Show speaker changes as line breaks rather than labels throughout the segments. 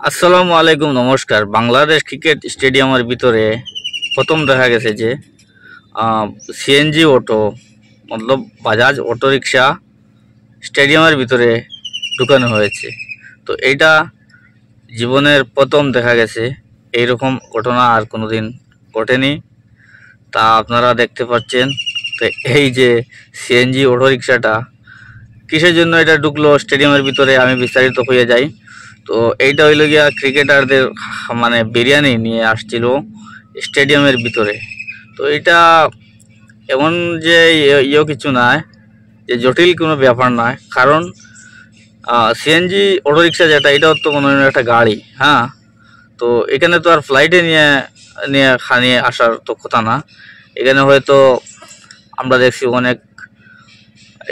আসসালামু আলাইকুম, নমস্কার। বাংলাদেশ ক্রিকেট স্টেডিয়ামের ভিতরে প্রথম দেখা গেছে যে সিএনজি অটো মতলব বাজাজ অটো রিক্সা স্টেডিয়ামের ভিতরে ঢুকানো হয়েছে। তো এইটা জীবনের প্রথম দেখা গেছে। এইরকম ঘটনা আর কোনোদিন ঘটেনি। তা আপনারা দেখতে পাচ্ছেন। তো এই যে সিএনজি অটো রিক্সাটা কিসের জন্য এটা ঢুকলো স্টেডিয়ামের ভিতরে, আমি বিস্তারিত হয়ে যাই। তো এইটা হইল গিয়া ক্রিকেটারদের মানে বিরিয়ানি নিয়ে আসছিল স্টেডিয়ামের ভিতরে। তো এটা এমন যে কিছু নয়, যে জটিল কোনো ব্যাপার নয়। কারণ সিএনজি অটোরিক্সা যেটা, এটাও তো মনে হয় একটা গাড়ি। হ্যাঁ, তো এখানে তো আর ফ্লাইটে নিয়ে নিয়ে নিয়ে আসার তো কথা না। এখানে হয়তো আমরা দেখছি অনেক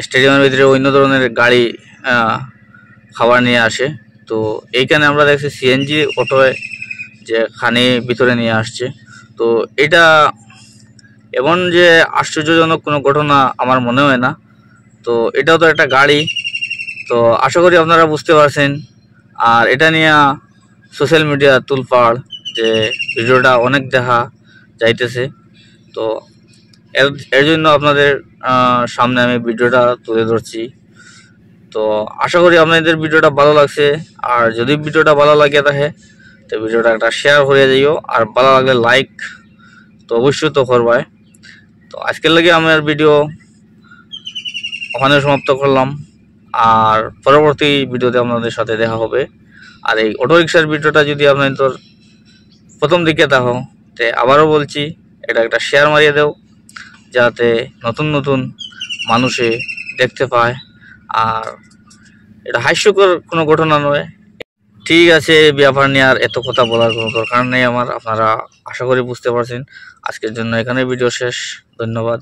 স্টেডিয়ামের ভিতরে অন্য ধরনের গাড়ি খাবার নিয়ে আসে। তো এইখানে আমরা দেখছি সিএনজি অটোয় যে খানি ভিতরে নিয়ে আসছে। তো এটা এমন যে আশ্চর্যজনক কোনো ঘটনা আমার মনে হয় না। তো এটাও তো একটা গাড়ি। তো আশা করি আপনারা বুঝতে পারছেন। আর এটা নিয়ে সোশ্যাল মিডিয়া তুলপাড়, যে ভিডিওটা অনেক দেখা যাইতেছে। তো এর এর জন্য আপনাদের সামনে আমি ভিডিওটা তুলে ধরছি। তো আশা করি আপনাদের ভিডিওটা ভালো লাগছে। আর যদি ভিডিওটা ভালো লাগে থাকে তো ভিডিওটা একটা শেয়ার করে দিও। আর ভালো লাগলে লাইক তো অবশ্যই তো করবাই। তো আজকের লাগে আমার ভিডিও ওখানে সমাপ্ত করলাম। আর পরবর্তী ভিডিওতে আপনাদের সাথে দেখা হবে। আর এই অটো রিক্সার ভিডিওটা যদি আপনাদের প্রথম দিকে দেখো, তো আবারও বলছি, এটা একটা শেয়ার মারিয়ে দাও, যাতে নতুন নতুন মানুষে দেখতে পায়। আর এটা হাস্যকর কোনো ঘটনা নয়। ঠিক আছে, এই ব্যাপার নিয়ে আর এত কথা বলার কোনো দরকার নেই আমার। আপনারা আশা করি বুঝতে পারছেন। আজকের জন্য এখানে ভিডিও শেষ। ধন্যবাদ।